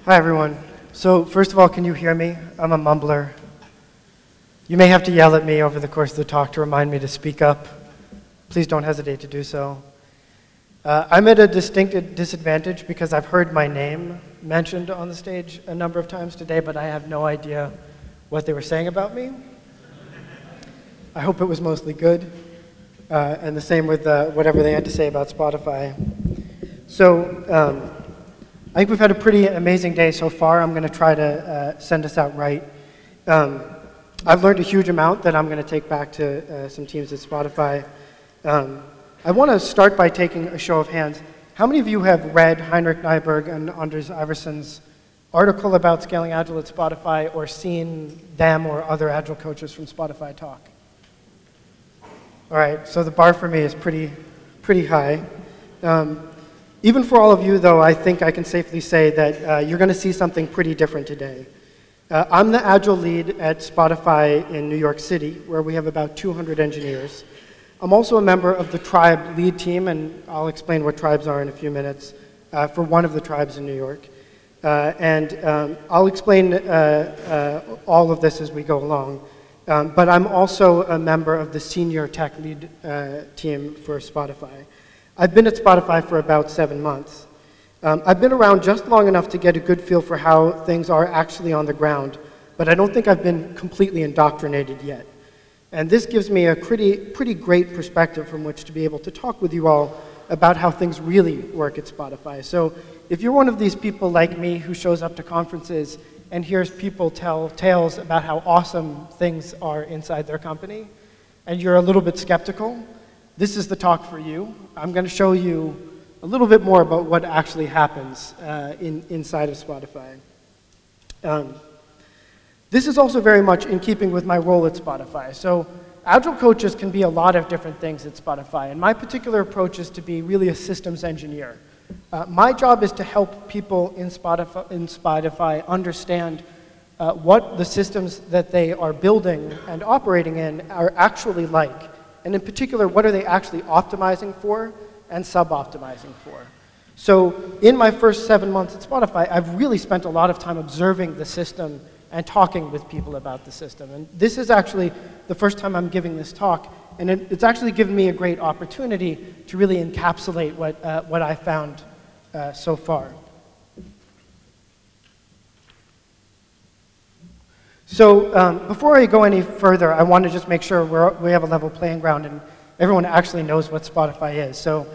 Hi, everyone. So first of all, can you hear me? I'm a mumbler. You may have to yell at me over the course of the talk to remind me to speak up. Please don't hesitate to do so. I'm at a distinct disadvantage because I've heard my name mentioned on the stage a number of times today, but I have no idea what they were saying about me. I hope it was mostly good, and the same with whatever they had to say about Spotify. So I think we've had a pretty amazing day so far. I'm going to try to send us out right. I've learned a huge amount that I'm going to take back to some teams at Spotify. I want to start by taking a show of hands. How many of you have read Heinrich Nyberg and Anders Iverson's article about scaling Agile at Spotify, or seen them or other Agile coaches from Spotify talk? All right, so the bar for me is pretty high. Even for all of you, though, I think I can safely say that you're going to see something pretty different today. I'm the Agile lead at Spotify in New York City, where we have about 200 engineers. I'm also a member of the tribe lead team, and I'll explain what tribes are in a few minutes, for one of the tribes in New York. I'll explain all of this as we go along. But I'm also a member of the senior tech lead team for Spotify. I've been at Spotify for about 7 months. I've been around just long enough to get a good feel for how things are actually on the ground, but I don't think I've been completely indoctrinated yet. And this gives me a pretty great perspective from which to be able to talk with you all about how things really work at Spotify. So if you're one of these people like me who shows up to conferences and hears people tell tales about how awesome things are inside their company, and you're a little bit skeptical, this is the talk for you. I'm going to show you a little bit more about what actually happens inside of Spotify. This is also very much in keeping with my role at Spotify. So Agile coaches can be a lot of different things at Spotify, and my particular approach is to be really a systems engineer. My job is to help people in Spotify understand what the systems that they are building and operating in are actually like. And in particular, what are they actually optimizing for and sub-optimizing for? So in my first 7 months at Spotify, I've really spent a lot of time observing the system and talking with people about the system. And this is actually the first time I'm giving this talk, and it's actually given me a great opportunity to really encapsulate what I found so far. So before I go any further, I want to just make sure we have a level playing ground and everyone actually knows what Spotify is. So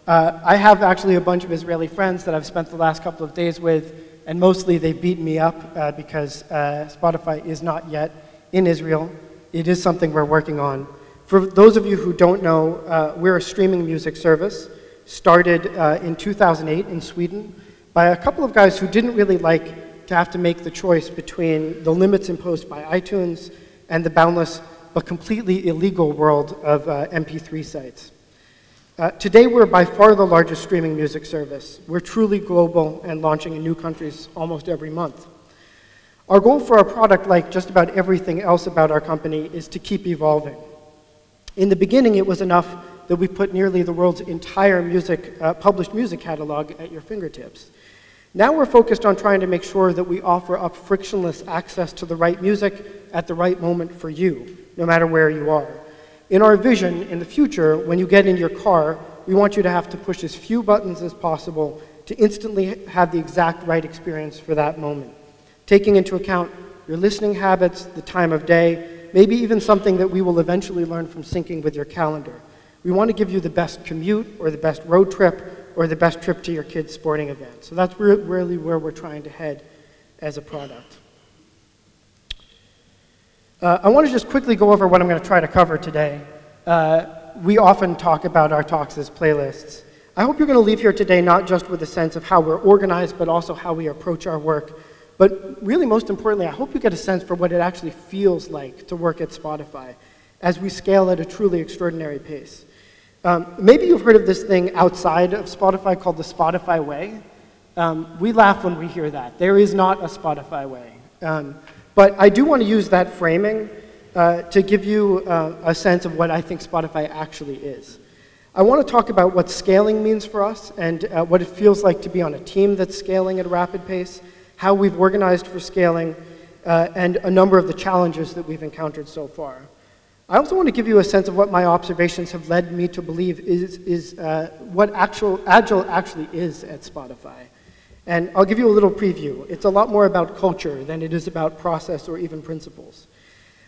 I have actually a bunch of Israeli friends that I've spent the last couple of days with, and mostly they beat me up because Spotify is not yet in Israel. It is something we're working on. For those of you who don't know, we're a streaming music service started in 2008 in Sweden by a couple of guys who didn't really like to have to make the choice between the limits imposed by iTunes and the boundless but completely illegal world of MP3 sites. Today, we're by far the largest streaming music service. We're truly global and launching in new countries almost every month. Our goal for our product, like just about everything else about our company, is to keep evolving. In the beginning, it was enough that we put nearly the world's entire published music catalog at your fingertips. Now we're focused on trying to make sure that we offer up frictionless access to the right music at the right moment for you, no matter where you are. In our vision, in the future, when you get in your car, we want you to have to push as few buttons as possible to instantly have the exact right experience for that moment, taking into account your listening habits, the time of day, maybe even something that we will eventually learn from syncing with your calendar. We want to give you the best commute or the best road trip or the best trip to your kid's sporting event. So that's really where we're trying to head as a product. I want to just quickly go over what I'm going to try to cover today. We often talk about our talks as playlists. I hope you're going to leave here today not just with a sense of how we're organized, but also how we approach our work. But really, most importantly, I hope you get a sense for what it actually feels like to work at Spotify as we scale at a truly extraordinary pace. Maybe you've heard of this thing outside of Spotify called the Spotify way. We laugh when we hear that. There is not a Spotify way. But I do want to use that framing to give you a sense of what I think Spotify actually is. I want to talk about what scaling means for us and what it feels like to be on a team that's scaling at a rapid pace, how we've organized for scaling, and a number of the challenges that we've encountered so far. I also want to give you a sense of what my observations have led me to believe is what Agile actually is at Spotify. And I'll give you a little preview. It's a lot more about culture than it is about process or even principles.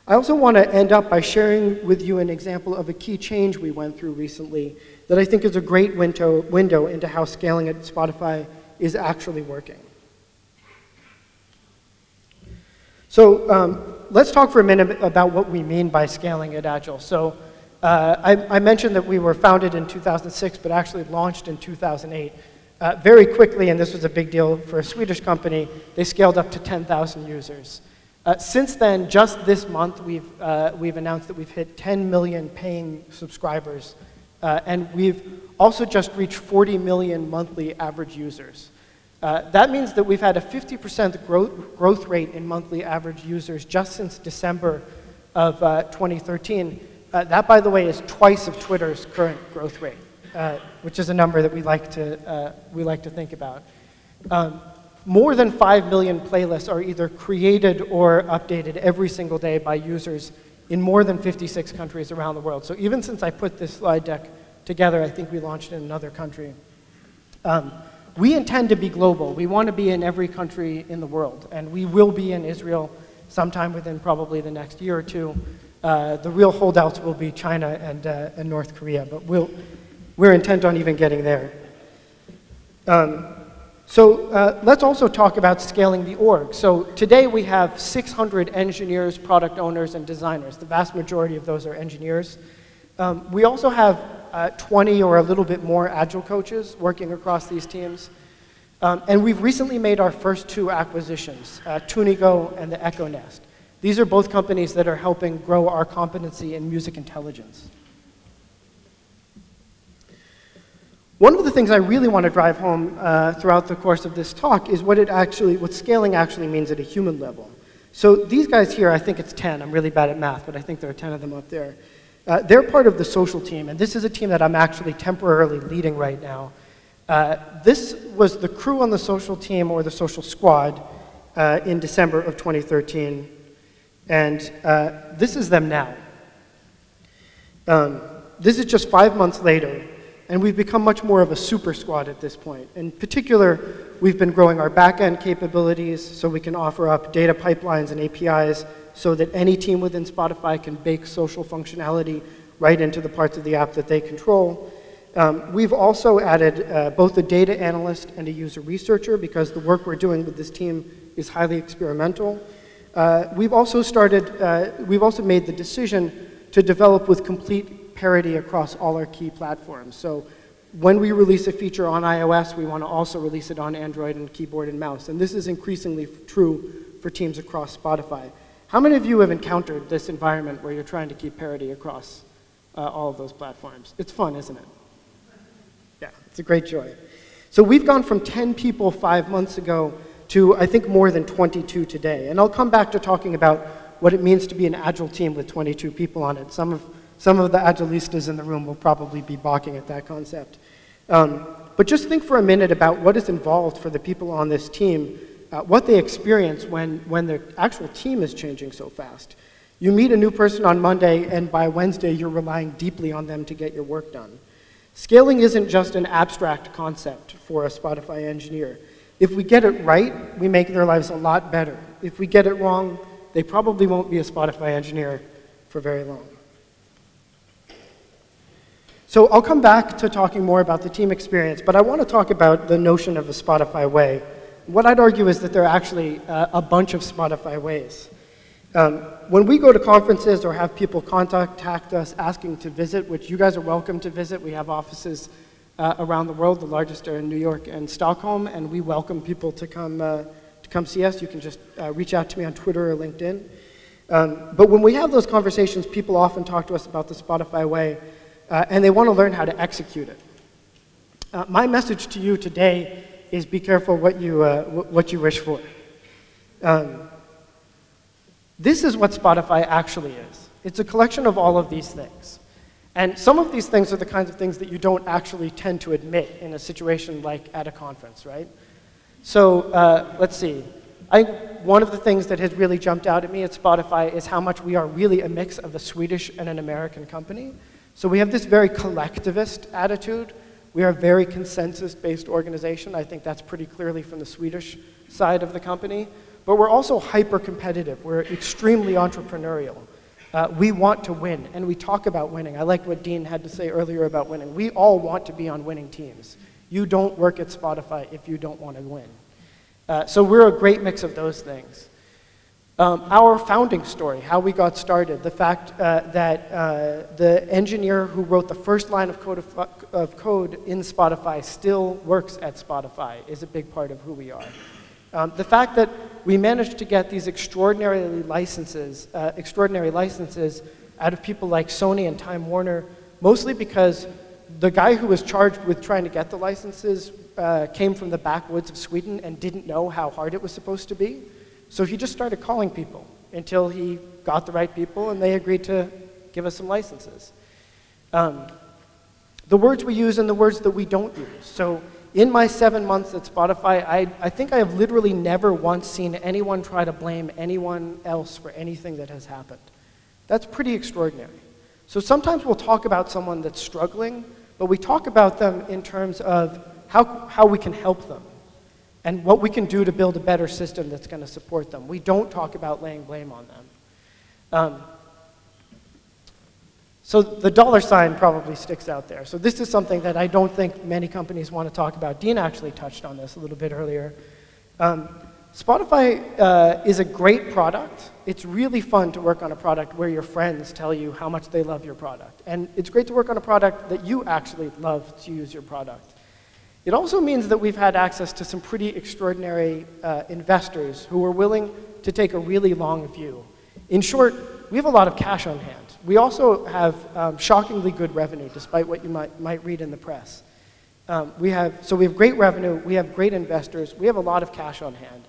I also want to end up by sharing with you an example of a key change we went through recently that I think is a great window into how scaling at Spotify is actually working. So let's talk for a minute about what we mean by scaling at Agile. So I mentioned that we were founded in 2006, but actually launched in 2008. Very quickly, and this was a big deal for a Swedish company, they scaled up to 10,000 users. Since then, just this month, we've announced that we've hit 10 million paying subscribers, and we've also just reached 40 million monthly average users. That means that we've had a 50% growth rate in monthly average users just since December of 2013. That, by the way, is twice of Twitter's current growth rate, which is a number that we like to think about. More than 5 million playlists are either created or updated every single day by users in more than 56 countries around the world. So even since I put this slide deck together, I think we launched in another country. We intend to be global. We want to be in every country in the world, and we will be in Israel sometime within probably the next year or two. The real holdouts will be China and North Korea, but we're intent on even getting there. So let's also talk about scaling the org. So today we have 600 engineers, product owners, and designers. The vast majority of those are engineers. We also have 20 or a little bit more Agile coaches working across these teams. And we've recently made our first 2 acquisitions, Tunigo and the Echo Nest. These are both companies that are helping grow our competency in music intelligence. One of the things I really want to drive home throughout the course of this talk is what scaling actually means at a human level. So these guys here, I think it's 10. I'm really bad at math, but I think there are 10 of them up there. They're part of the social team, and this is a team that I'm actually temporarily leading right now. This was the crew on the social team, or the social squad, in December of 2013, and this is them now. This is just 5 months later, and we've become much more of a super squad at this point. In particular, we've been growing our back-end capabilities so we can offer up data pipelines and APIs so that any team within Spotify can bake social functionality right into the parts of the app that they control. We've also added both a data analyst and a user researcher because the work we're doing with this team is highly experimental. We've also made the decision to develop with complete parity across all our key platforms. So when we release a feature on iOS, we want to also release it on Android and keyboard and mouse. And this is increasingly true for teams across Spotify. How many of you have encountered this environment where you're trying to keep parity across all of those platforms? It's fun, isn't it? Yeah, it's a great joy. So we've gone from 10 people 5 months ago to, I think, more than 22 today. And I'll come back to talking about what it means to be an Agile team with 22 people on it. Some of the Agilistas in the room will probably be balking at that concept. But just think for a minute about what is involved for the people on this team, what they experience when the actual team is changing so fast. You meet a new person on Monday, and by Wednesday, you're relying deeply on them to get your work done. Scaling isn't just an abstract concept for a Spotify engineer. If we get it right, we make their lives a lot better. If we get it wrong, they probably won't be a Spotify engineer for very long. So I'll come back to talking more about the team experience, but I want to talk about the notion of a Spotify way. What I'd argue is that there are actually a bunch of Spotify ways. When we go to conferences or have people contact us asking to visit, which you guys are welcome to visit, we have offices around the world. The largest are in New York and Stockholm, and we welcome people to come see us. You can just reach out to me on Twitter or LinkedIn. But when we have those conversations, people often talk to us about the Spotify way, and they want to learn how to execute it. My message to you today is be careful what you wish for. This is what Spotify actually is. It's a collection of all of these things. And some of these things are the kinds of things that you don't actually tend to admit in a situation like at a conference, right? So let's see. I think one of the things that has really jumped out at me at Spotify is how much we are really a mix of a Swedish and an American company. So we have this very collectivist attitude. We are a very consensus-based organization. I think that's pretty clearly from the Swedish side of the company. But we're also hyper-competitive. We're extremely entrepreneurial. We want to win, and we talk about winning. I liked what Dean had to say earlier about winning. We all want to be on winning teams. You don't work at Spotify if you don't want to win. So we're a great mix of those things. Our founding story, how we got started, the fact that the engineer who wrote the first line of code in Spotify still works at Spotify is a big part of who we are. The fact that we managed to get these extraordinary licenses out of people like Sony and Time Warner, mostly because the guy who was charged with trying to get the licenses came from the backwoods of Sweden and didn't know how hard it was supposed to be. So he just started calling people until he got the right people and they agreed to give us some licenses. The words we use and the words that we don't use. So in my 7 months at Spotify, I think I have literally never once seen anyone try to blame anyone else for anything that has happened. That's pretty extraordinary. So sometimes we'll talk about someone that's struggling, but we talk about them in terms of how we can help them and what we can do to build a better system that's going to support them. We don't talk about laying blame on them. So the dollar sign probably sticks out there. So this is something that I don't think many companies want to talk about. Dean actually touched on this a little bit earlier. Spotify is a great product. It's really fun to work on a product where your friends tell you how much they love your product. And it's great to work on a product that you actually love to use your product. It also means that we've had access to some pretty extraordinary investors who are willing to take a really long view. In short, we have a lot of cash on hand. We also have shockingly good revenue, despite what you might read in the press. So we have great revenue, we have great investors, we have a lot of cash on hand.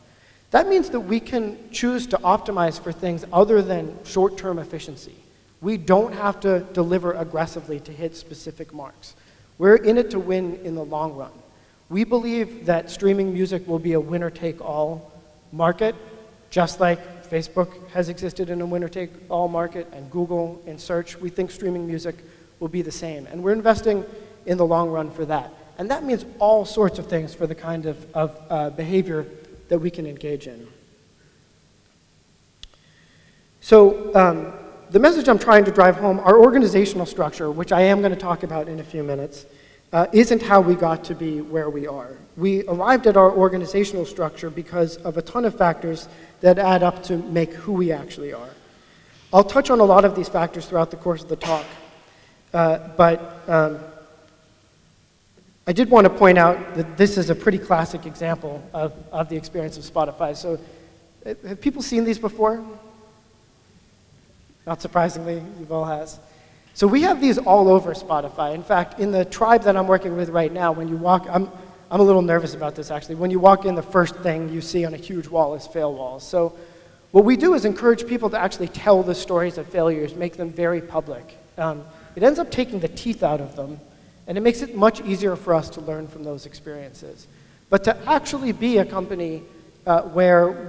That means that we can choose to optimize for things other than short-term efficiency. We don't have to deliver aggressively to hit specific marks. We're in it to win in the long run. We believe that streaming music will be a winner-take-all market, just like Facebook has existed in a winner-take-all market, and Google in search. We think streaming music will be the same. And we're investing in the long run for that. And that means all sorts of things for the kind of behavior that we can engage in. So the message I'm trying to drive home, our organizational structure, which I am going to talk about in a few minutes, isn't how we got to be where we are. We arrived at our organizational structure because of a ton of factors that add up to make who we actually are. I'll touch on a lot of these factors throughout the course of the talk, but I did want to point out that this is a pretty classic example of the experience of Spotify. So have people seen these before? Not surprisingly, you've all has. So we have these all over Spotify. In fact, in the tribe that I'm working with right now, when you walk, I'm a little nervous about this actually. When you walk in, the first thing you see on a huge wall is fail walls. So what we do is encourage people to actually tell the stories of failures, make them very public. It ends up taking the teeth out of them, and it makes it much easier for us to learn from those experiences. But to actually be a company where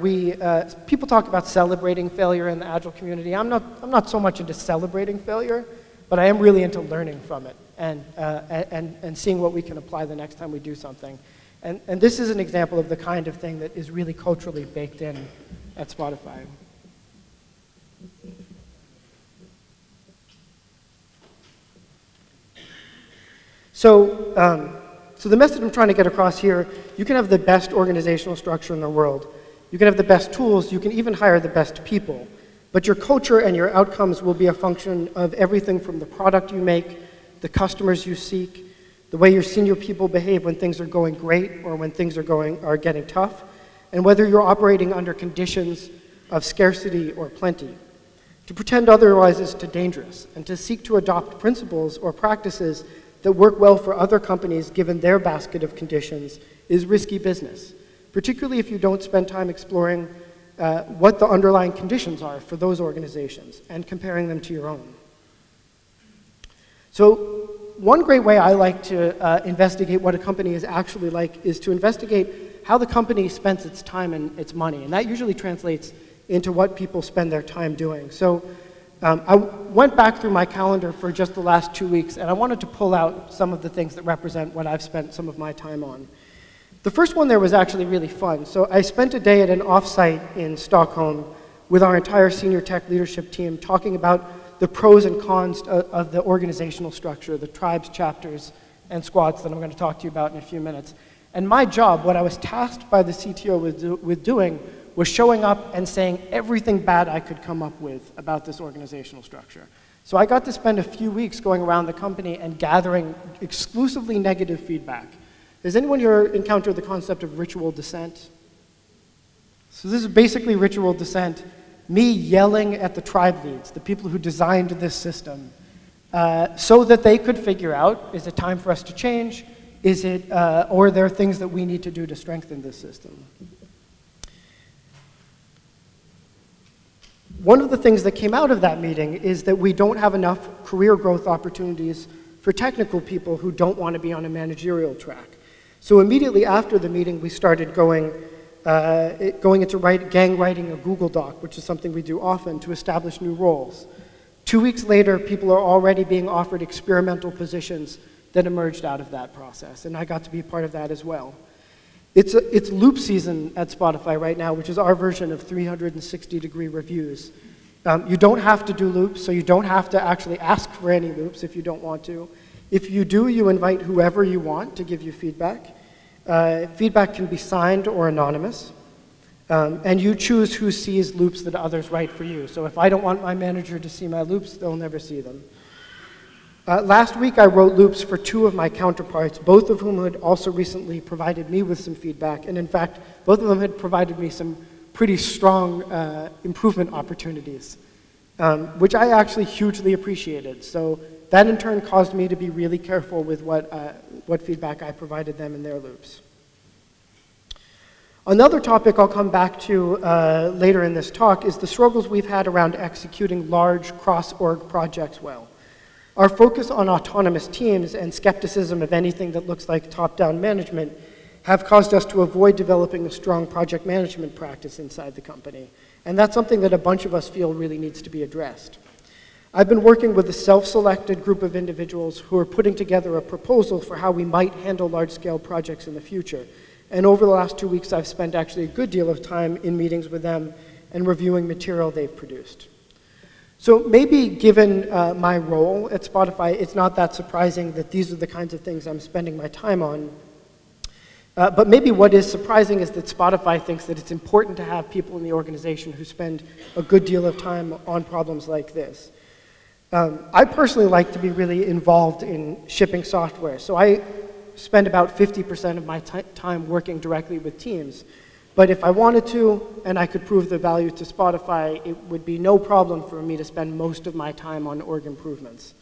people talk about celebrating failure in the Agile community. I'm not so much into celebrating failure, but I am really into learning from it and seeing what we can apply the next time we do something. And this is an example of the kind of thing that is really culturally baked in at Spotify. So the message I'm trying to get across here, you can have the best organizational structure in the world. You can have the best tools. You can even hire the best people. But your culture and your outcomes will be a function of everything from the product you make, the customers you seek, the way your senior people behave when things are going great or when things are getting tough, and whether you're operating under conditions of scarcity or plenty. To pretend otherwise is too dangerous, and to seek to adopt principles or practices that work well for other companies given their basket of conditions is risky business, particularly if you don't spend time exploring what the underlying conditions are for those organizations and comparing them to your own. So one great way I like to investigate what a company is actually like is to investigate how the company spends its time and its money. And that usually translates into what people spend their time doing. So I went back through my calendar for just the last 2 weeks, and I wanted to pull out some of the things that represent what I've spent some of my time on. The first one there was actually really fun. So I spent a day at an offsite in Stockholm with our entire senior tech leadership team talking about the pros and cons of the organizational structure, the tribes, chapters, and squads that I'm going to talk to you about in a few minutes. And my job, what I was tasked by the CTO with doing, was showing up and saying everything bad I could come up with about this organizational structure. So I got to spend a few weeks going around the company and gathering exclusively negative feedback. Has anyone here encountered the concept of ritual dissent? So this is basically ritual dissent, me yelling at the tribe leads, the people who designed this system, so that they could figure out, is it time for us to change? Is it, or are there things that we need to do to strengthen this system? One of the things that came out of that meeting is that we don't have enough career growth opportunities for technical people who don't want to be on a managerial track. So immediately after the meeting, we started going into gang writing a Google Doc, which is something we do often, to establish new roles. 2 weeks later, people are already being offered experimental positions that emerged out of that process, and I got to be part of that as well. It's loop season at Spotify right now, which is our version of 360-degree reviews. You don't have to do loops, so you don't have to actually ask for any loops if you don't want to. If you do, you invite whoever you want to give you feedback. Feedback can be signed or anonymous. And you choose who sees loops that others write for you. So if I don't want my manager to see my loops, they'll never see them. Last week, I wrote loops for 2 of my counterparts, both of whom had also recently provided me with some feedback. And in fact, both of them had provided me some pretty strong improvement opportunities, which I actually hugely appreciated. So that in turn caused me to be really careful with what feedback I provided them in their loops. Another topic I'll come back to later in this talk is the struggles we've had around executing large cross-org projects well. Our focus on autonomous teams and skepticism of anything that looks like top-down management have caused us to avoid developing a strong project management practice inside the company. And that's something that a bunch of us feel really needs to be addressed. I've been working with a self-selected group of individuals who are putting together a proposal for how we might handle large-scale projects in the future. And over the last 2 weeks, I've spent actually a good deal of time in meetings with them and reviewing material they've produced. So maybe given my role at Spotify, it's not that surprising that these are the kinds of things I'm spending my time on. But maybe what is surprising is that Spotify thinks that it's important to have people in the organization who spend a good deal of time on problems like this. I personally like to be really involved in shipping software. So I spend about 50% of my time working directly with teams. But if I wanted to, and I could prove the value to Spotify, it would be no problem for me to spend most of my time on org improvements.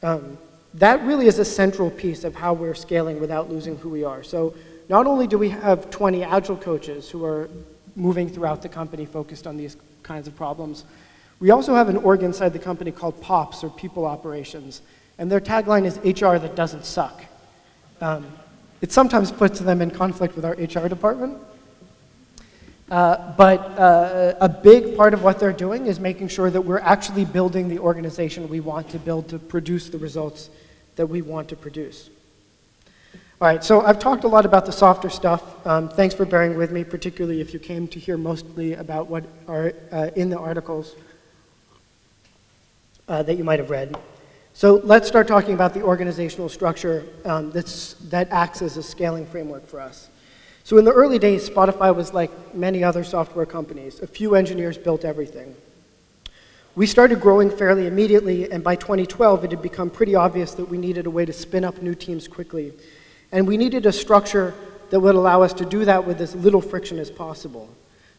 That really is a central piece of how we're scaling without losing who we are. So not only do we have 20 Agile coaches who are moving throughout the company focused on these kinds of problems, we also have an org inside the company called POPs, or People Operations, and their tagline is HR that doesn't suck. It sometimes puts them in conflict with our HR department. But a big part of what they're doing is making sure that we're actually building the organization we want to build to produce the results that we want to produce. All right, so I've talked a lot about the softer stuff. Thanks for bearing with me, particularly if you came to hear mostly about what are in the articles that you might have read. So let's start talking about the organizational structure that acts as a scaling framework for us. So in the early days, Spotify was like many other software companies. A few engineers built everything. We started growing fairly immediately, and by 2012, it had become pretty obvious that we needed a way to spin up new teams quickly. And we needed a structure that would allow us to do that with as little friction as possible.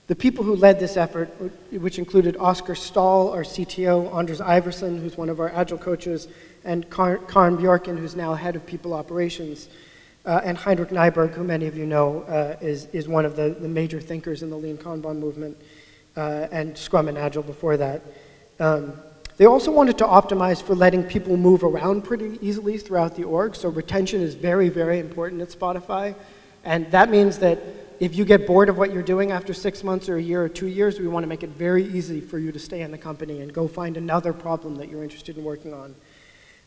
The people who led this effort, which included Oscar Stahl, our CTO, Anders Iverson, who's one of our Agile coaches, and Karin Bjorken, who's now head of People Operations, and Heinrich Nyberg, who many of you know is one of the major thinkers in the Lean Kanban movement, and Scrum and Agile before that. They also wanted to optimize for letting people move around pretty easily throughout the org, so retention is very, very important at Spotify, and that means that if you get bored of what you're doing after 6 months or a year or 2 years, we want to make it very easy for you to stay in the company and go find another problem that you're interested in working on.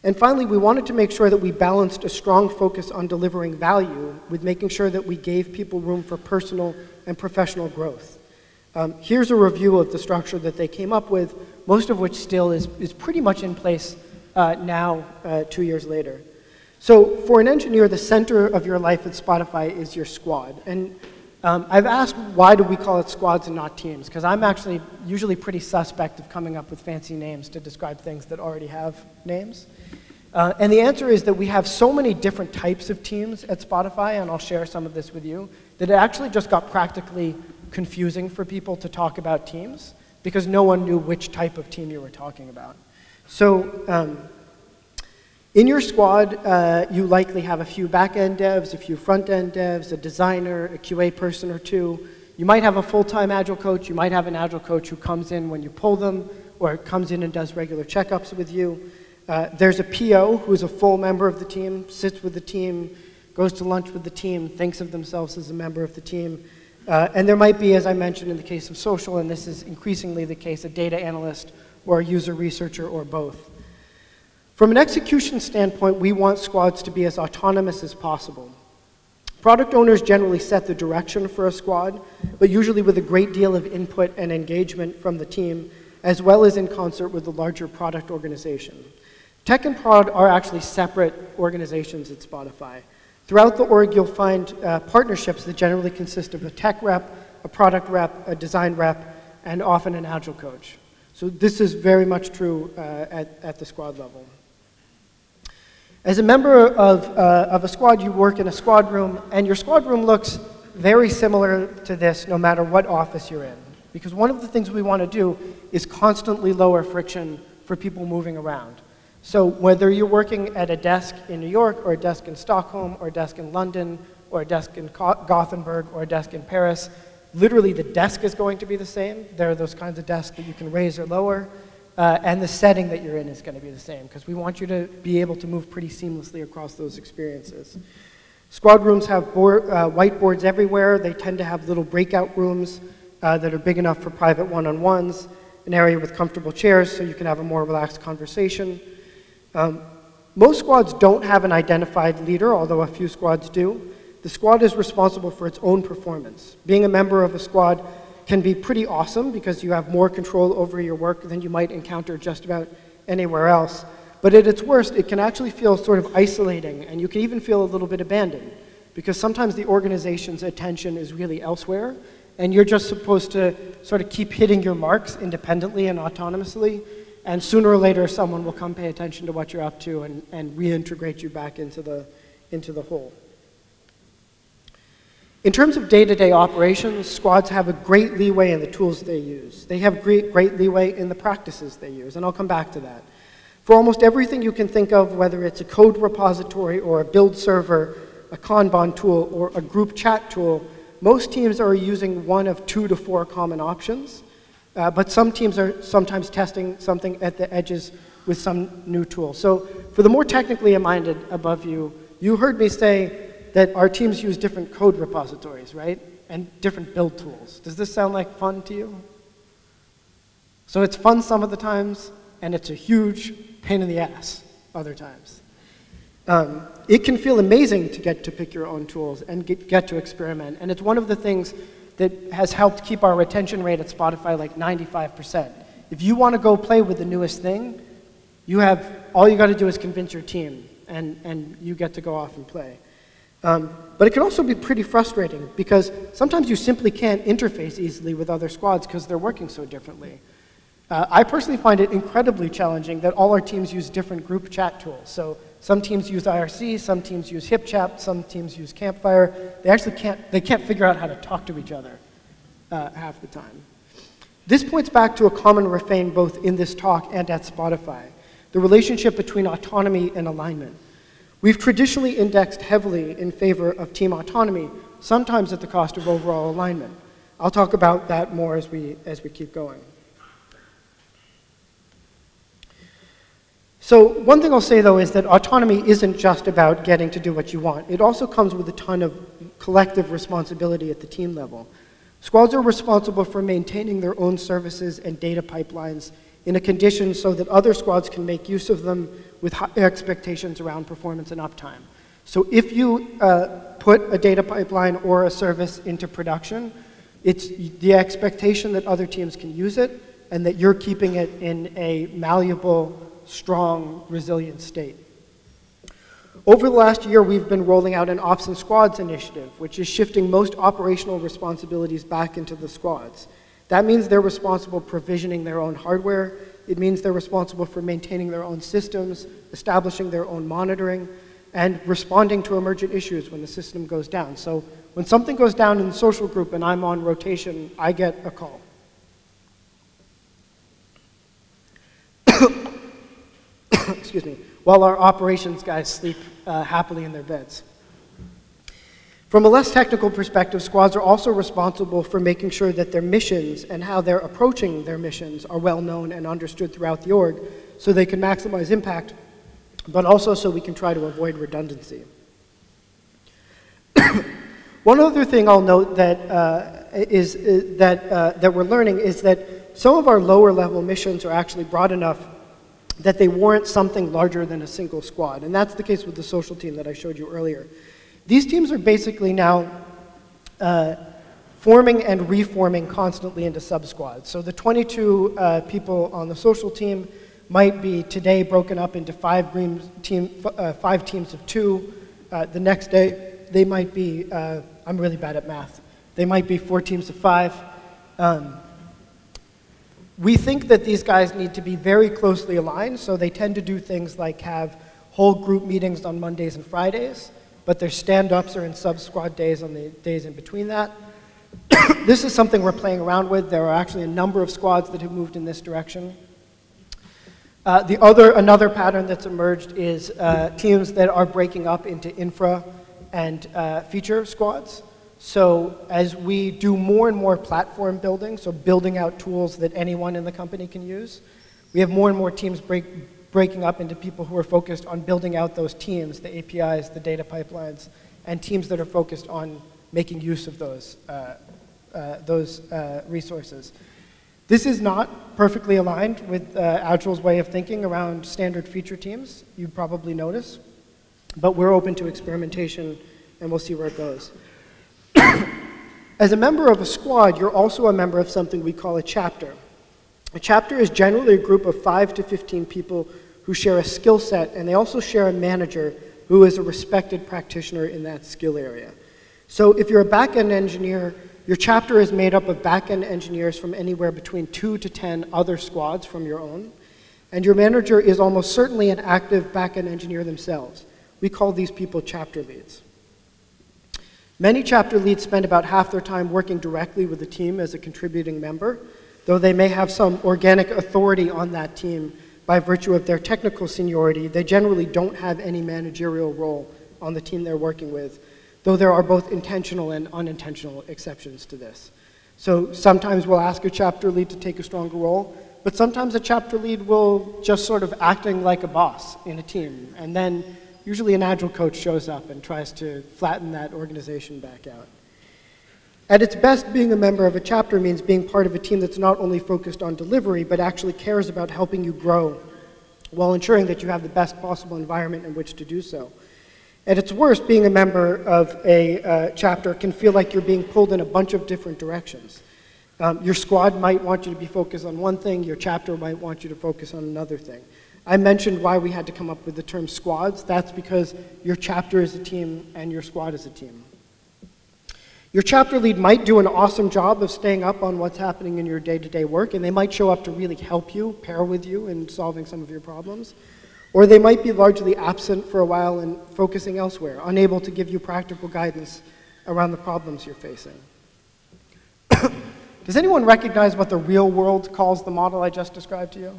And finally, we wanted to make sure that we balanced a strong focus on delivering value with making sure that we gave people room for personal and professional growth. Here's a review of the structure that they came up with, most of which still is pretty much in place now, 2 years later. So for an engineer, the center of your life at Spotify is your squad. And I've asked, why do we call it squads and not teams? Because I'm actually usually pretty suspect of coming up with fancy names to describe things that already have names. And the answer is that we have so many different types of teams at Spotify, and I'll share some of this with you, that it actually just got practically confusing for people to talk about teams because no one knew which type of team you were talking about. So in your squad, you likely have a few back-end devs, a few front-end devs, a designer, a QA person or two. You might have a full-time Agile coach. You might have an Agile coach who comes in when you pull them or comes in and does regular checkups with you. There's a PO who's a full member of the team, sits with the team, goes to lunch with the team, thinks of themselves as a member of the team. And there might be, as I mentioned in the case of social, and this is increasingly the case, a data analyst or a user researcher or both. From an execution standpoint, we want squads to be as autonomous as possible. Product owners generally set the direction for a squad, but usually with a great deal of input and engagement from the team, as well as in concert with the larger product organization. Tech and prod are actually separate organizations at Spotify. Throughout the org, you'll find partnerships that generally consist of a tech rep, a product rep, a design rep, and often an Agile coach. So this is very much true at the squad level. As a member of a squad, you work in a squad room, and your squad room looks very similar to this no matter what office you're in. Because one of the things we want to do is constantly lower friction for people moving around. So whether you're working at a desk in New York, or a desk in Stockholm, or a desk in London, or a desk in Gothenburg, or a desk in Paris, literally the desk is going to be the same. There are those kinds of desks that you can raise or lower. And the setting that you're in is going to be the same, because we want you to be able to move pretty seamlessly across those experiences. Squad rooms have whiteboards everywhere. They tend to have little breakout rooms that are big enough for private one-on-ones, an area with comfortable chairs so you can have a more relaxed conversation. Most squads don't have an identified leader, although a few squads do. The squad is responsible for its own performance. Being a member of a squad can be pretty awesome because you have more control over your work than you might encounter just about anywhere else. But at its worst, it can actually feel sort of isolating, and you can even feel a little bit abandoned, because sometimes the organization's attention is really elsewhere, and you're just supposed to sort of keep hitting your marks independently and autonomously, and sooner or later someone will come pay attention to what you're up to and reintegrate you back into the whole. In terms of day-to-day operations, squads have a great leeway in the tools they use. They have great leeway in the practices they use, and I'll come back to that. For almost everything you can think of, whether it's a code repository or a build server, a Kanban tool, or a group chat tool, most teams are using one of 2 to 4 common options, but some teams are sometimes testing something at the edges with some new tool. So for the more technically minded above you, you heard me say that our teams use different code repositories, right? And different build tools. Does this sound like fun to you? So it's fun some of the times, and it's a huge pain in the ass other times. It can feel amazing to get to pick your own tools and get to experiment. And it's one of the things that has helped keep our retention rate at Spotify like 95%. If you want to go play with the newest thing, all you got to do is convince your team, and you get to go off and play. But it can also be pretty frustrating because sometimes you simply can't interface easily with other squads because they're working so differently. I personally find it incredibly challenging that all our teams use different group chat tools. So some teams use IRC, some teams use HipChat, some teams use Campfire. They can't figure out how to talk to each other half the time. This points back to a common refrain both in this talk and at Spotify, the relationship between autonomy and alignment. We've traditionally indexed heavily in favor of team autonomy, sometimes at the cost of overall alignment. I'll talk about that more as we keep going. So one thing I'll say, though, is that autonomy isn't just about getting to do what you want. It also comes with a ton of collective responsibility at the team level. Squads are responsible for maintaining their own services and data pipelines in a condition so that other squads can make use of them with high expectations around performance and uptime. So if you put a data pipeline or a service into production, it's the expectation that other teams can use it and that you're keeping it in a malleable, strong, resilient state. Over the last year, we've been rolling out an Ops and Squads initiative, which is shifting most operational responsibilities back into the squads. That means they're responsible for provisioning their own hardware. It means they're responsible for maintaining their own systems, establishing their own monitoring, and responding to emergent issues when the system goes down. So when something goes down in the social group and I'm on rotation, I get a call. Excuse me, while our operations guys sleep happily in their beds. From a less technical perspective, squads are also responsible for making sure that their missions and how they're approaching their missions are well known and understood throughout the org so they can maximize impact, but also so we can try to avoid redundancy. One other thing I'll note that that we're learning is that some of our lower level missions are actually broad enough that they warrant something larger than a single squad. And that's the case with the social team that I showed you earlier. These teams are basically now forming and reforming constantly into sub-squads. So the 22 people on the social team might be today broken up into 5 teams of 2. The next day, they might be, I'm really bad at math, they might be 4 teams of 5. We think that these guys need to be very closely aligned, so they tend to do things like have whole group meetings on Mondays and Fridays, but their stand-ups are in sub-squad days on the days in between that. This is something we're playing around with. There are actually a number of squads that have moved in this direction. Another pattern that's emerged is teams that are breaking up into infra and feature squads. So as we do more and more platform building, so building out tools that anyone in the company can use, we have more and more teams breaking up into people who are focused on building out those teams, the APIs, the data pipelines, and teams that are focused on making use of those resources. This is not perfectly aligned with Agile's way of thinking around standard feature teams, you'd probably notice, but we're open to experimentation and we'll see where it goes. As a member of a squad, you're also a member of something we call a chapter. A chapter is generally a group of 5 to 15 people who share a skill set, and they also share a manager who is a respected practitioner in that skill area. So if you're a back-end engineer, your chapter is made up of back-end engineers from anywhere between 2 to 10 other squads from your own, and your manager is almost certainly an active back-end engineer themselves. We call these people chapter leads. Many chapter leads spend about half their time working directly with the team as a contributing member, though they may have some organic authority on that team by virtue of their technical seniority. They generally don't have any managerial role on the team they're working with, though there are both intentional and unintentional exceptions to this. So sometimes we'll ask a chapter lead to take a stronger role, but sometimes a chapter lead will just sort of acting like a boss in a team, and then usually an Agile coach shows up and tries to flatten that organization back out. At its best, being a member of a chapter means being part of a team that's not only focused on delivery, but actually cares about helping you grow while ensuring that you have the best possible environment in which to do so. At its worst, being a member of a chapter can feel like you're being pulled in a bunch of different directions. Your squad might want you to be focused on one thing, your chapter might want you to focus on another thing. I mentioned why we had to come up with the term squads. That's because your chapter is a team and your squad is a team. Your chapter lead might do an awesome job of staying up on what's happening in your day-to-day work, and they might show up to really help you, pair with you in solving some of your problems. Or they might be largely absent for a while and focusing elsewhere, unable to give you practical guidance around the problems you're facing. Does anyone recognize what the real world calls the model I just described to you?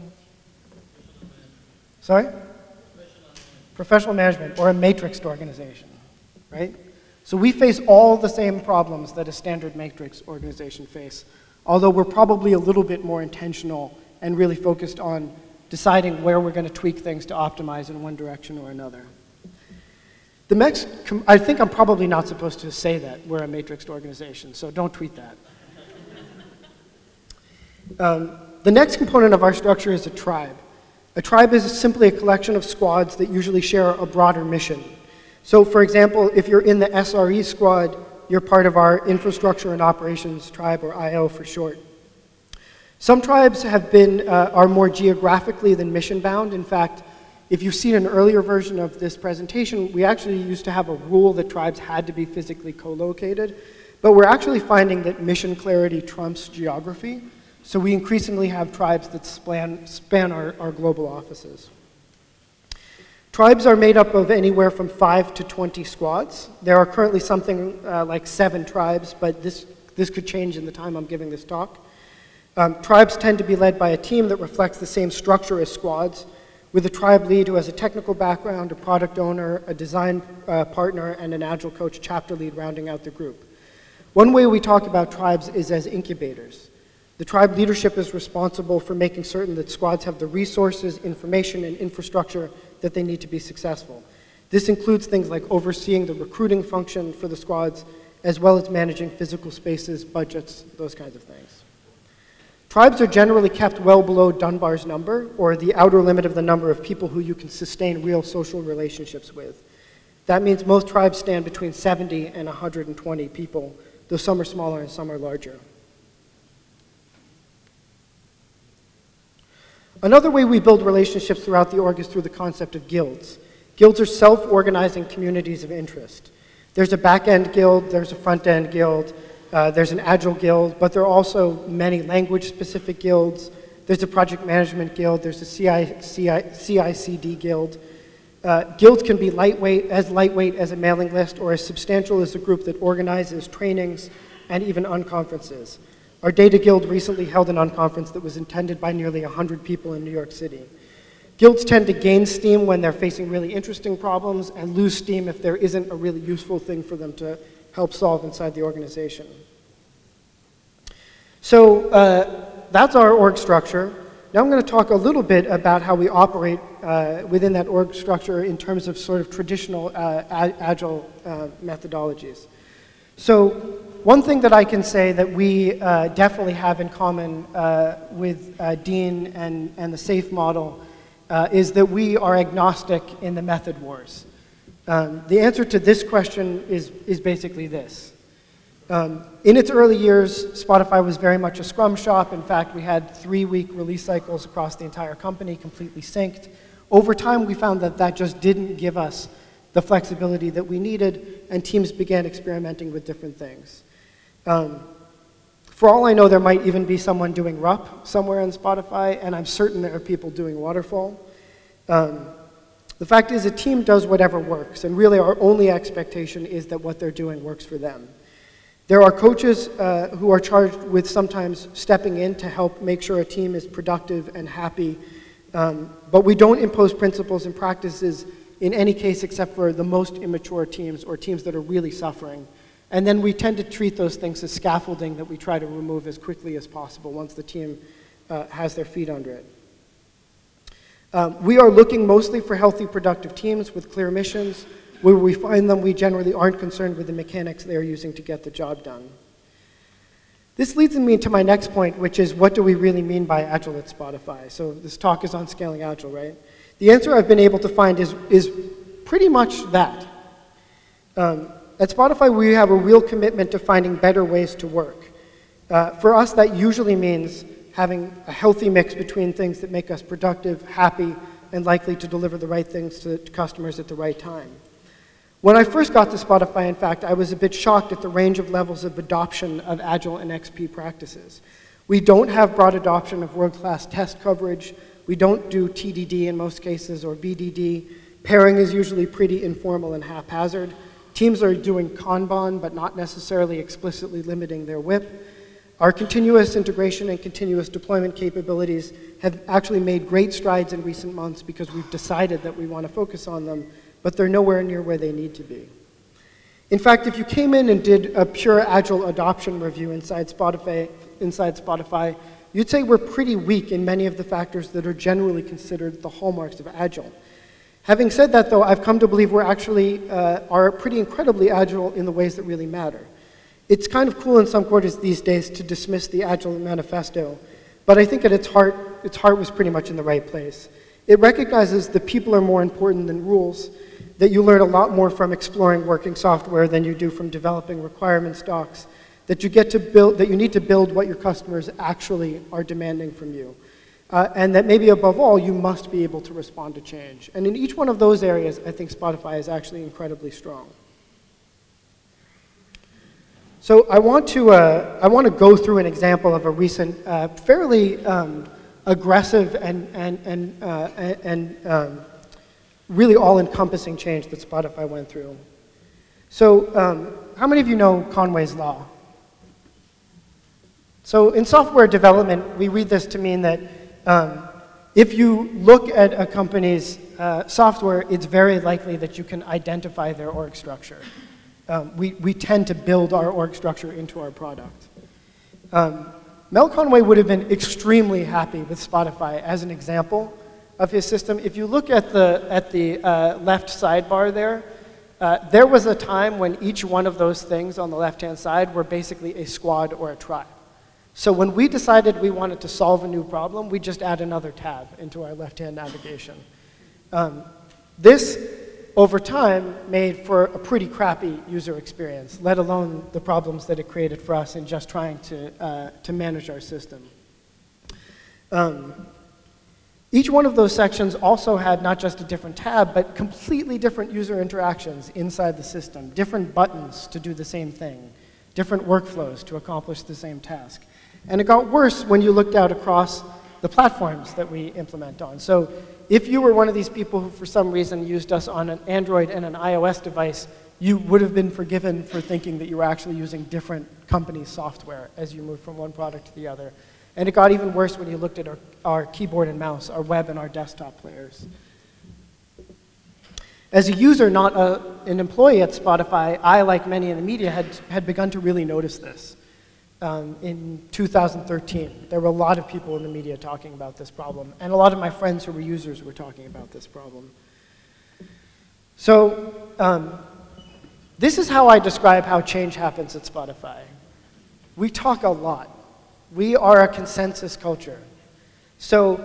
Sorry? Professional management, or a matrixed organization, right? So we face all the same problems that a standard matrix organization face, although we're probably a little bit more intentional and really focused on deciding where we're going to tweak things to optimize in one direction or another. I think I'm probably not supposed to say that we're a matrixed organization, so don't tweet that. The next component of our structure is a tribe. A tribe is simply a collection of squads that usually share a broader mission. So for example, if you're in the SRE squad, you're part of our infrastructure and operations tribe, or IO for short. Some tribes are more geographically than mission bound. In fact, if you've seen an earlier version of this presentation, we actually used to have a rule that tribes had to be physically co-located, but we're actually finding that mission clarity trumps geography. So we increasingly have tribes that span our global offices. Tribes are made up of anywhere from 5 to 20 squads. There are currently something like 7 tribes, but this could change in the time I'm giving this talk. Tribes tend to be led by a team that reflects the same structure as squads, with a tribe lead who has a technical background, a product owner, a design partner, and an Agile coach chapter lead rounding out the group. One way we talk about tribes is as incubators. The tribe leadership is responsible for making certain that squads have the resources, information, and infrastructure that they need to be successful. This includes things like overseeing the recruiting function for the squads, as well as managing physical spaces, budgets, those kinds of things. Tribes are generally kept well below Dunbar's number, or the outer limit of the number of people who you can sustain real social relationships with. That means most tribes stand between 70 and 120 people, though some are smaller and some are larger. Another way we build relationships throughout the org is through the concept of guilds. Guilds are self-organizing communities of interest. There's a back-end guild, there's a front-end guild, there's an Agile guild, but there are also many language-specific guilds. There's a project management guild, there's a CI/CD guild. Guilds can be lightweight as a mailing list, or as substantial as a group that organizes trainings and even unconferences. Our data guild recently held an unconference that was attended by nearly 100 people in New York City. Guilds tend to gain steam when they're facing really interesting problems and lose steam if there isn't a really useful thing for them to help solve inside the organization. So that's our org structure. Now I'm going to talk a little bit about how we operate within that org structure in terms of sort of traditional Agile methodologies. So one thing that I can say that we definitely have in common with Dean and the SAFE model is that we are agnostic in the method wars. The answer to this question is basically this. In its early years, Spotify was very much a Scrum shop. In fact, we had 3-week release cycles across the entire company, completely synced. Over time, we found that that just didn't give us the flexibility that we needed, and teams began experimenting with different things. For all I know, there might even be someone doing RUP somewhere on Spotify, and I'm certain there are people doing Waterfall. The fact is, a team does whatever works, and really our only expectation is that what they're doing works for them. There are coaches who are charged with sometimes stepping in to help make sure a team is productive and happy, but we don't impose principles and practices in any case except for the most immature teams or teams that are really suffering. And then we tend to treat those things as scaffolding that we try to remove as quickly as possible once the team has their feet under it. We are looking mostly for healthy, productive teams with clear missions. Where we find them, we generally aren't concerned with the mechanics they are using to get the job done. This leads me to my next point, which is what do we really mean by Agile at Spotify? So this talk is on scaling Agile, right? The answer I've been able to find is pretty much that. At Spotify, we have a real commitment to finding better ways to work. For us, that usually means having a healthy mix between things that make us productive, happy, and likely to deliver the right things to customers at the right time. When I first got to Spotify, in fact, I was a bit shocked at the range of levels of adoption of Agile and XP practices. We don't have broad adoption of world-class test coverage. We don't do TDD in most cases, or BDD. Pairing is usually pretty informal and haphazard. Teams are doing Kanban, but not necessarily explicitly limiting their WIP. Our continuous integration and continuous deployment capabilities have actually made great strides in recent months because we've decided that we want to focus on them, but they're nowhere near where they need to be. In fact, if you came in and did a pure Agile adoption review inside Spotify, you'd say we're pretty weak in many of the factors that are generally considered the hallmarks of Agile. Having said that, though, I've come to believe we're actually are pretty incredibly Agile in the ways that really matter. It's kind of cool in some quarters these days to dismiss the Agile Manifesto, but I think at its heart was pretty much in the right place. It recognizes that people are more important than rules, that you learn a lot more from exploring working software than you do from developing requirements docs, that you need to build what your customers actually are demanding from you. And that maybe above all, you must be able to respond to change. And in each one of those areas, I think Spotify is actually incredibly strong. So I want to go through an example of a recent, fairly aggressive and really all-encompassing change that Spotify went through. So how many of you know Conway's Law? So in software development, we read this to mean that if you look at a company's software, it's very likely that you can identify their org structure. We tend to build our org structure into our product. Mel Conway would have been extremely happy with Spotify as an example of his system. If you look at the left sidebar there, there was a time when each one of those things on the left-hand side were basically a squad or a tribe. So when we decided we wanted to solve a new problem, we just add another tab into our left-hand navigation. This, over time, made for a pretty crappy user experience, let alone the problems that it created for us in just trying to manage our system. Each one of those sections also had not just a different tab, but completely different user interactions inside the system, different buttons to do the same thing, different workflows to accomplish the same task. And it got worse when you looked out across the platforms that we implement on. So if you were one of these people who for some reason used us on an Android and an iOS device, you would have been forgiven for thinking that you were actually using different companies' software as you moved from one product to the other. And it got even worse when you looked at our keyboard and mouse, our web and our desktop players. As a user, not an employee at Spotify, I, like many in the media, had begun to really notice this. In 2013, there were a lot of people in the media talking about this problem, and a lot of my friends who were users were talking about this problem. So this is how I describe how change happens at Spotify. We talk a lot. We are a consensus culture. So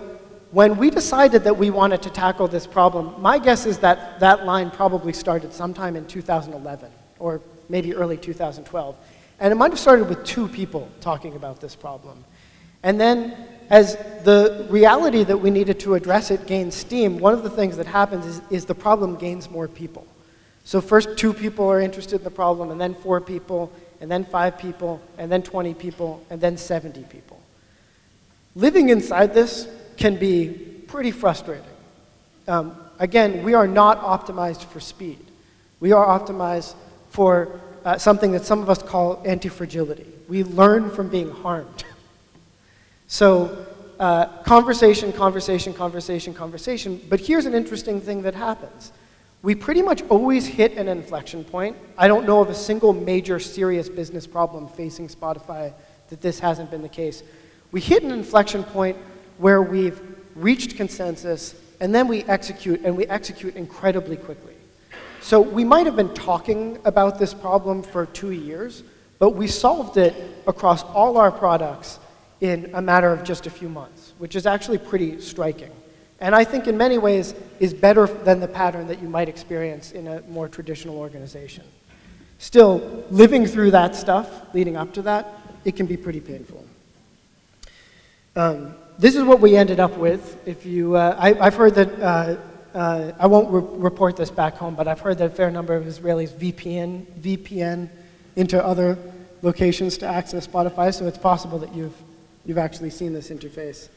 when we decided that we wanted to tackle this problem, my guess is that that line probably started sometime in 2011, or maybe early 2012. And it might have started with 2 people talking about this problem. And then as the reality that we needed to address it gained steam, one of the things that happens is the problem gains more people. So first 2 people are interested in the problem, and then 4 people, and then 5 people, and then 20 people, and then 70 people. Living inside this can be pretty frustrating. Again, we are not optimized for speed. We are optimized for something that some of us call anti-fragility. We learn from being harmed. So conversation, conversation, conversation, conversation. But here's an interesting thing that happens. We pretty much always hit an inflection point. I don't know of a single major serious business problem facing Spotify that this hasn't been the case. We hit an inflection point where we've reached consensus, and then we execute, and we execute incredibly quickly. So we might have been talking about this problem for 2 years, but we solved it across all our products in a matter of just a few months, which is actually pretty striking. And I think in many ways is better than the pattern that you might experience in a more traditional organization. Still, living through that stuff leading up to that, it can be pretty painful. This is what we ended up with. If you, I've heard that, I won't report this back home, but I've heard that a fair number of Israelis VPN into other locations to access Spotify, so it's possible that you've actually seen this interface.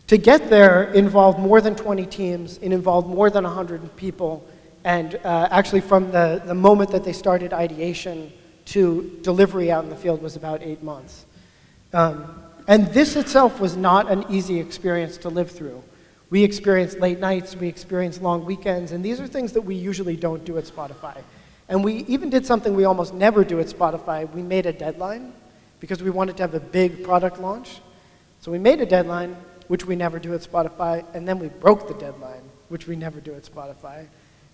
To get there involved more than 20 teams, it involved more than 100 people, and actually from the moment that they started ideation to delivery out in the field was about 8 months. And this itself was not an easy experience to live through. We experienced late nights, we experienced long weekends, and these are things that we usually don't do at Spotify. And we even did something we almost never do at Spotify. We made a deadline because we wanted to have a big product launch. So we made a deadline, which we never do at Spotify, and then we broke the deadline, which we never do at Spotify.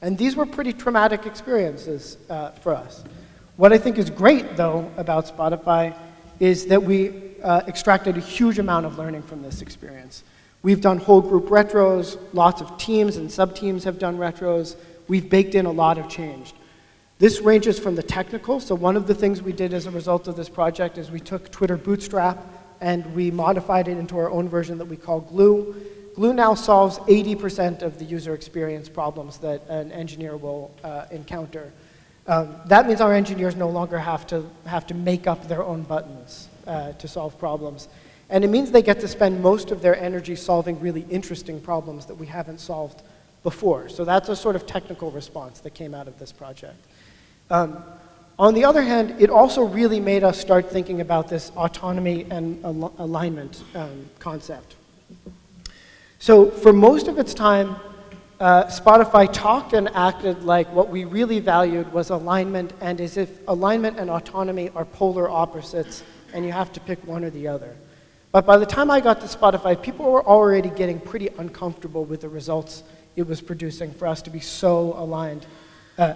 And these were pretty traumatic experiences for us. What I think is great, though, about Spotify is that we extracted a huge amount of learning from this experience. We've done whole group retros, lots of teams and sub-teams have done retros. We've baked in a lot of change. This ranges from the technical, so one of the things we did as a result of this project is we took Twitter Bootstrap and we modified it into our own version that we call Glue. Glue now solves 80% of the user experience problems that an engineer will encounter. That means our engineers no longer have to make up their own buttons to solve problems. And it means they get to spend most of their energy solving really interesting problems that we haven't solved before. So that's a sort of technical response that came out of this project. On the other hand, it also really made us start thinking about this autonomy and alignment concept. So for most of its time, Spotify talked and acted like what we really valued was alignment, and as if alignment and autonomy are polar opposites, and you have to pick one or the other. But by the time I got to Spotify, people were already getting pretty uncomfortable with the results it was producing for us to be so aligned,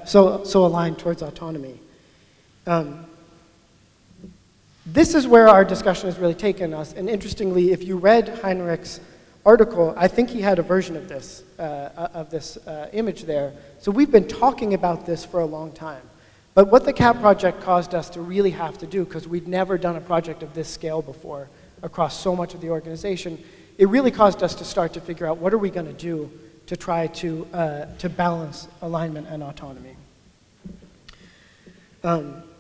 so aligned towards autonomy. This is where our discussion has really taken us, and interestingly, if you read Heinrich's article, I think he had a version of this image there. So we've been talking about this for a long time. But what the CAP project caused us to really have to do, because we'd never done a project of this scale before across so much of the organization, it really caused us to start to figure out what are we going to do to try to balance alignment and autonomy.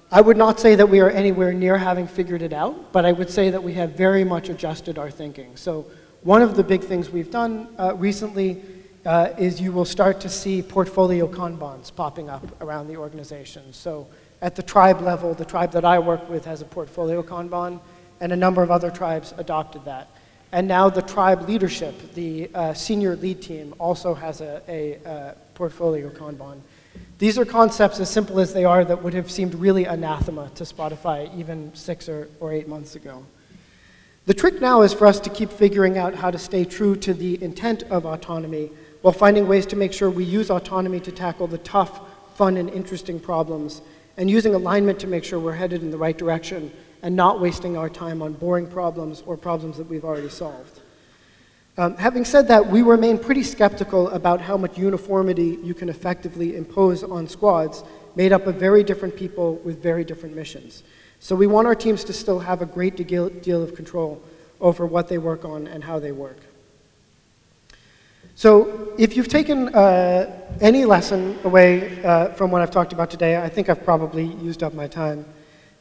I would not say that we are anywhere near having figured it out, but I would say that we have very much adjusted our thinking. So one of the big things we've done recently is you will start to see portfolio Kanbans popping up around the organization. So at the tribe level, the tribe that I work with has a portfolio Kanban, and a number of other tribes adopted that. And now the tribe leadership, the senior lead team, also has a portfolio Kanban. These are concepts, as simple as they are, that would have seemed really anathema to Spotify even 6 or 8 months ago. The trick now is for us to keep figuring out how to stay true to the intent of autonomy while finding ways to make sure we use autonomy to tackle the tough, fun, and interesting problems, and using alignment to make sure we're headed in the right direction and not wasting our time on boring problems or problems that we've already solved. Having said that, we remain pretty skeptical about how much uniformity you can effectively impose on squads made up of very different people with very different missions. So we want our teams to still have a great deal of control over what they work on and how they work. So if you've taken any lesson away from what I've talked about today, I think I've probably used up my time.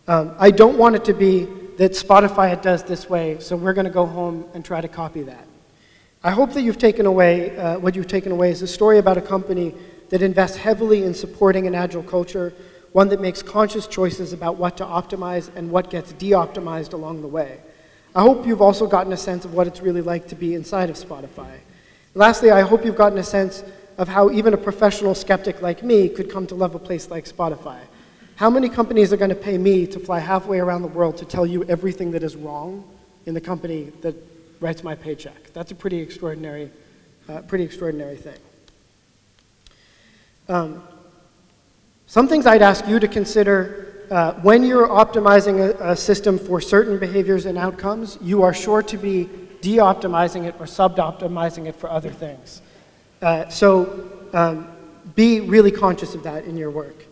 I don't want it to be that Spotify it does this way, so we're going to go home and try to copy that. I hope that you've taken away, what you've taken away is a story about a company that invests heavily in supporting an agile culture, one that makes conscious choices about what to optimize and what gets de-optimized along the way. I hope you've also gotten a sense of what it's really like to be inside of Spotify. Lastly, I hope you've gotten a sense of how even a professional skeptic like me could come to love a place like Spotify. How many companies are going to pay me to fly halfway around the world to tell you everything that is wrong in the company that writes my paycheck? That's a pretty extraordinary thing. Some things I'd ask you to consider when you're optimizing a system for certain behaviors and outcomes, you are sure to be de-optimizing it or sub-optimizing it for other things. Be really conscious of that in your work.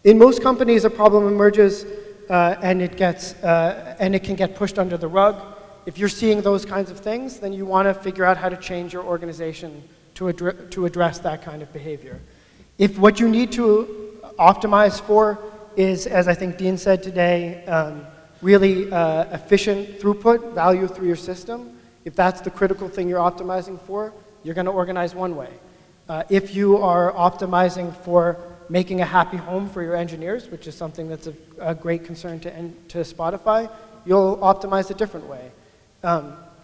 In most companies, a problem emerges and it can get pushed under the rug. If you're seeing those kinds of things, then you want to figure out how to change your organization to address that kind of behavior. If what you need to optimize for is, as I think Dean said today, really efficient throughput, value through your system, if that's the critical thing you're optimizing for, you're going to organize one way. If you are optimizing for making a happy home for your engineers, which is something that's a great concern to Spotify, you'll optimize a different way.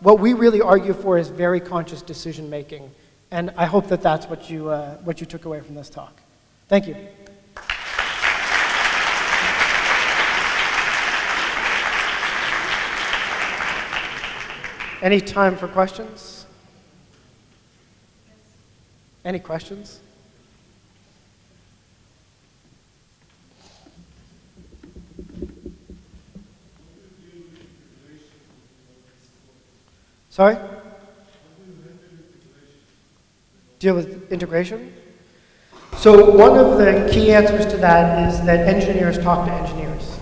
What we really argue for is very conscious decision making, and I hope that that's what you took away from this talk. Thank you. Any time for questions? Any questions? Sorry? Deal with integration? So one of the key answers to that is that engineers talk to engineers.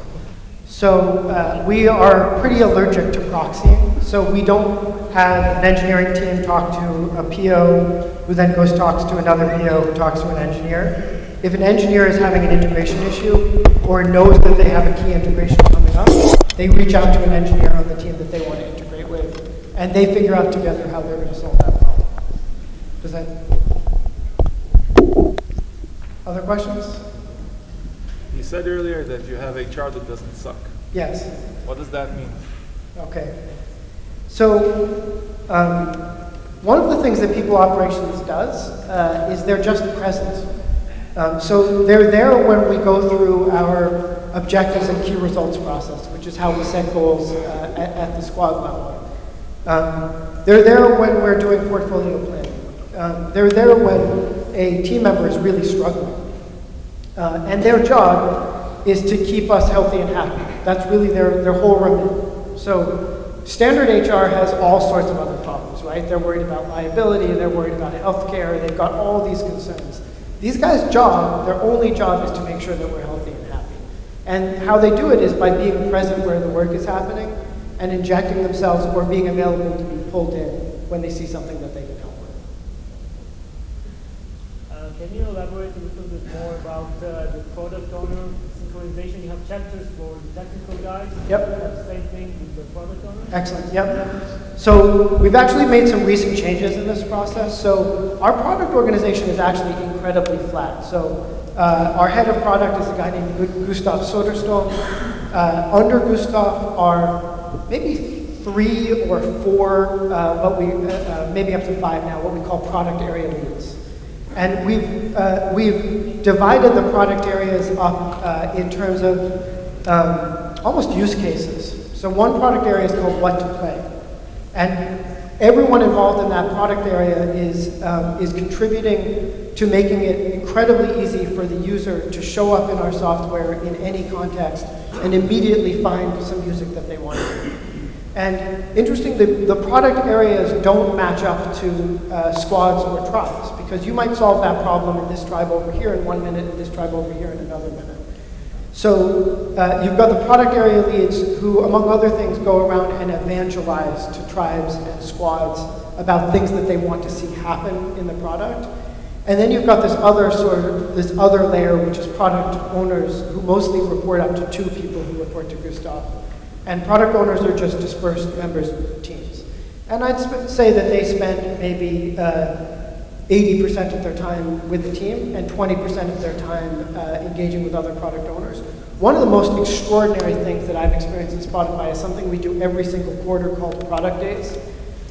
So we are pretty allergic to proxying. So we don't have an engineering team talk to a PO who then goes talks to another PO who talks to an engineer. If an engineer is having an integration issue or knows that they have a key integration coming up, they reach out to an engineer on the team that they want to integrate with, and they figure out together how they're going to solve that problem. Does that? Other questions? You said earlier that you have HR that doesn't suck. Yes. What does that mean? Okay. So one of the things that people operations does is they're just present. So they're there when we go through our objectives and key results process, which is how we set goals at the squad level. They're there when we're doing portfolio planning. They're there when a team member is really struggling. And their job is to keep us healthy and happy. That's really their whole remit. So standard HR has all sorts of other problems, right? They're worried about liability, they're worried about healthcare, they've got all these concerns. These guys' job, their only job is to make sure that we're healthy and happy. And how they do it is by being present where the work is happening and injecting themselves or being available to be pulled in when they see something that they can help with. Can you elaborate a little bit more about the product owner synchronization? You have chapters for the technical guys. Yep. You have the same thing with the product owner? Excellent, yep. So we've actually made some recent changes in this process. So our product organization is actually incredibly flat. So our head of product is a guy named Gustav Soderstrom. Under Gustav are maybe 3 or 4, maybe up to 5 now, what we call product area leads. And we've divided the product areas up in terms of almost use cases. So one product area is called what to play. And everyone involved in that product area is contributing to making it incredibly easy for the user to show up in our software in any context and immediately find some music that they want to do. And interestingly, the product areas don't match up to squads or tribes, because you might solve that problem in this tribe over here in 1 minute and this tribe over here in another minute. So you've got the product area leads who, among other things, go around and evangelize to tribes and squads about things that they want to see happen in the product. And then you've got this other layer, which is product owners who mostly report up to 2 people who report to Gustav. And product owners are just dispersed members of teams. And I'd say that they spend maybe 80% of their time with the team and 20% of their time engaging with other product owners. One of the most extraordinary things that I've experienced at Spotify is something we do every single quarter called Product Days.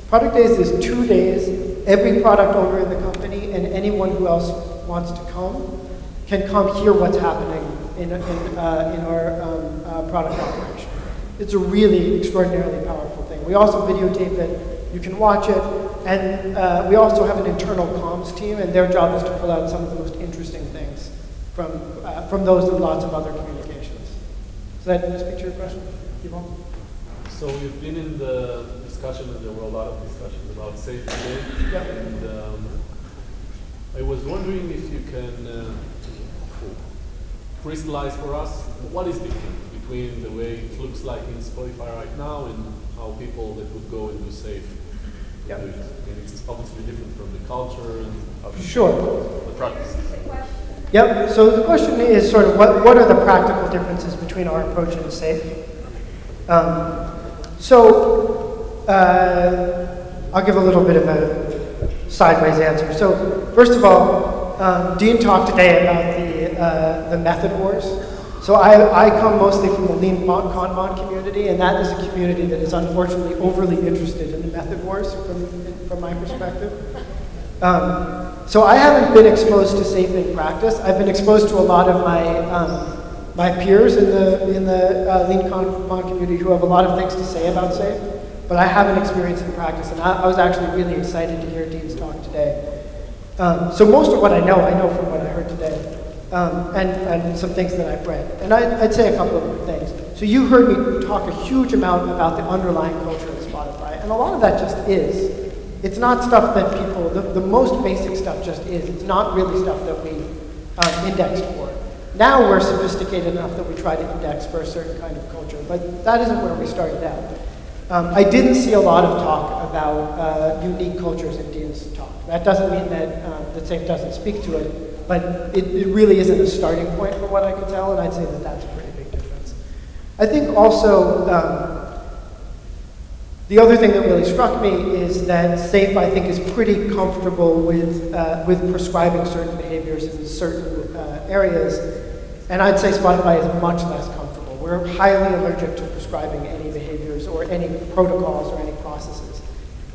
Product Days is 2 days. Every product owner in the company and anyone who else wants to come can come hear what's happening in our product operation. It's a really extraordinarily powerful thing. We also videotape it. You can watch it. And we also have an internal comms team, and their job is to pull out some of the most interesting things from those and lots of other communications. Does that speak to your question? Yvonne? So we've been in the discussion, and there were a lot of discussions about safety today. Yep. And I was wondering if you can crystallize for us what is different between the way it looks like in Spotify right now and how people that would go and do safe Yep. do it. And it's obviously different from the culture and how Sure. the practices. Yep, so the question is sort of what are the practical differences between our approach and SAFE? I'll give a little bit of a sideways answer. So first of all, Dean talked today about the method wars. So I come mostly from the Lean Kanban community, and that is a community that is unfortunately overly interested in the method wars from my perspective. So I haven't been exposed to SAFe in practice. I've been exposed to a lot of my peers in the Lean Kanban community who have a lot of things to say about SAFe. but I haven't experienced in practice, and I was actually really excited to hear Dean's talk today. So most of what I know from what I heard today, and some things that I've read. And I'd say a couple of things. So you heard me talk a huge amount about the underlying culture of Spotify, and a lot of that just is. It's not stuff that people, the most basic stuff just is. It's not really stuff that we indexed for. Now we're sophisticated enough that we try to index for a certain kind of culture, but that isn't where we started out. I didn't see a lot of talk about unique cultures in Dean's talk. That doesn't mean that SAFE doesn't speak to it, but it really isn't a starting point from what I could tell, and I'd say that that's a pretty big difference. I think also, the other thing that really struck me is that SAFE, I think, is pretty comfortable with prescribing certain behaviors in certain areas, and I'd say Spotify is much less comfortable. We're highly allergic to prescribing any behaviors or any protocols or any processes.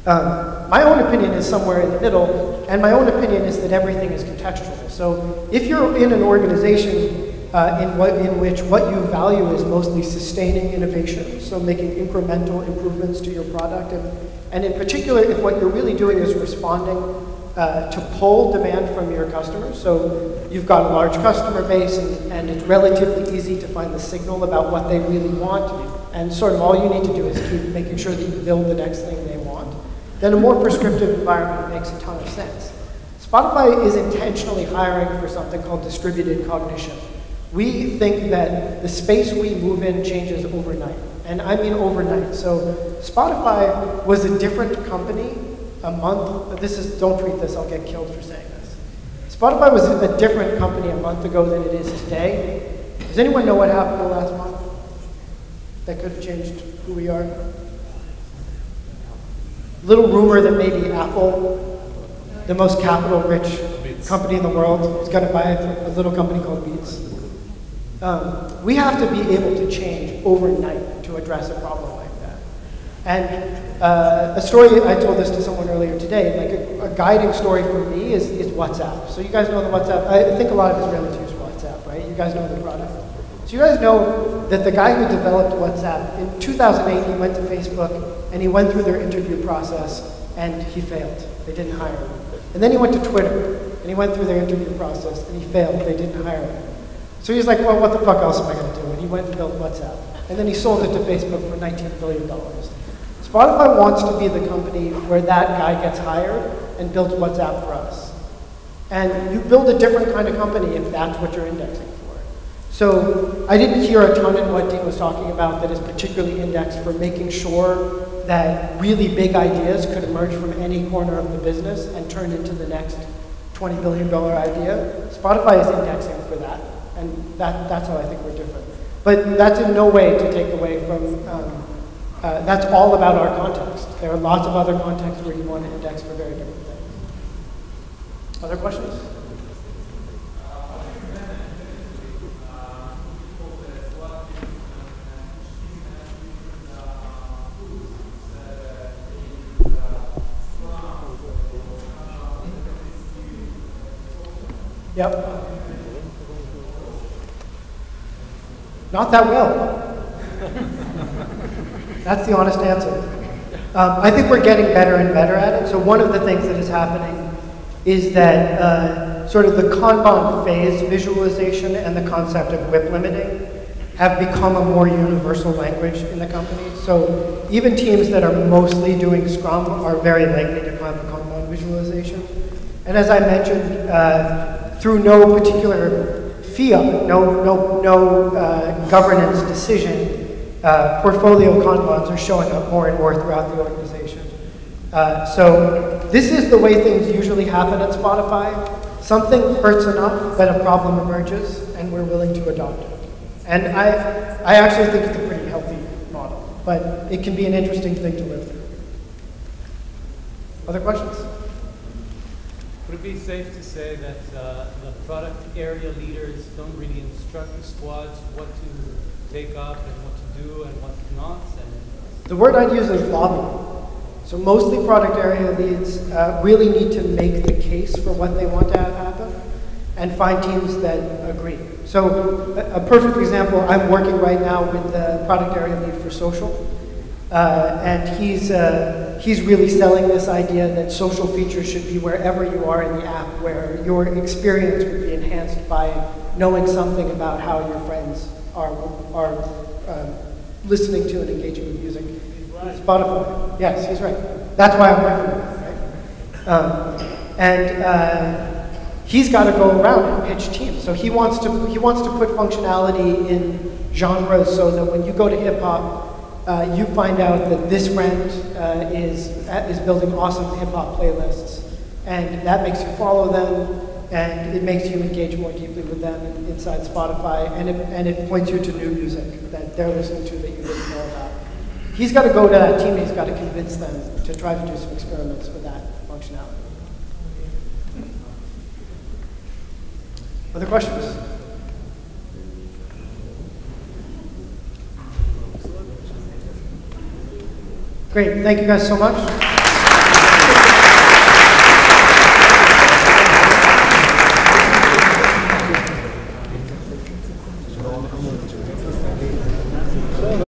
My own opinion is somewhere in the middle, and my own opinion is that everything is contextual. So if you're in an organization in which what you value is mostly sustaining innovation, so making incremental improvements to your product, and in particular, if what you're really doing is responding to pull demand from your customers, so you've got a large customer base, and it's relatively easy to find the signal about what they really want, and sort of all you need to do is keep making sure that you build the next thing they want, then a more prescriptive environment makes a ton of sense. Spotify is intentionally hiring for something called distributed cognition. We think that the space we move in changes overnight, and I mean overnight. So Spotify was a different company a month, don't tweet this, I'll get killed for saying this. Spotify was a different company a month ago than it is today. Does anyone know what happened the last month that could have changed who we are? Little rumor that maybe Apple, the most capital-rich company in the world, is going to buy a little company called Beats. We have to be able to change overnight to address a problem like that. And a story, I told this to someone earlier today, like a guiding story for me is WhatsApp. So you guys know the WhatsApp, I think a lot of Israelis use WhatsApp, right? You guys know the product. So you guys know that the guy who developed WhatsApp, in 2008 he went to Facebook and he went through their interview process and he failed. They didn't hire him. And then he went to Twitter and he went through their interview process and he failed. They didn't hire him. So he's like, well, what the fuck else am I going to do? And he went and built WhatsApp. And then he sold it to Facebook for $19 billion. Spotify wants to be the company where that guy gets hired and builds WhatsApp for us. And you build a different kind of company if that's what you're indexing for. So I didn't hear a ton in what Dean was talking about that is particularly indexed for making sure that really big ideas could emerge from any corner of the business and turn into the next $20 billion idea. Spotify is indexing for that. And that's how I think we're different. But that's in no way to take away from, that's all about our context. There are lots of other contexts where you want to index for very different things. Other questions? Yep. Not that well. That's the honest answer. I think we're getting better and better at it. So one of the things that is happening is that sort of the Kanban phase visualization and the concept of whip limiting have become a more universal language in the company. So even teams that are mostly doing Scrum are very likely to have a Kanban visualization. And as I mentioned, through no particular fiat, no governance decision, portfolio Kanbans are showing up more and more throughout the organization. So this is the way things usually happen at Spotify. Something hurts enough that a problem emerges, and we're willing to adopt it. And I actually think it's a pretty healthy model, but it can be an interesting thing to live through. Other questions? Would it be safe to say that the product area leaders don't really instruct the squads what to take up and what to do and what not? And the word I'd use is lobby. So mostly product area leads really need to make the case for what they want to have happen and find teams that agree. So a perfect example, I'm working right now with the product area lead for social. And he's really selling this idea that social features should be wherever you are in the app, where your experience would be enhanced by knowing something about how your friends are listening to and engaging with music. Spotify. Yes, he's right. That's why I'm working with him, right? He's got to go around and pitch teams. So he wants to put functionality in genres so that when you go to hip hop, you find out that this friend is building awesome hip hop playlists, and that makes you follow them, and it makes you engage more deeply with them inside Spotify, and it points you to new music that they're listening to that you didn't know about. He's got to go to that team, and he's got to convince them to try to do some experiments with that functionality. Other questions? Great, thank you guys so much.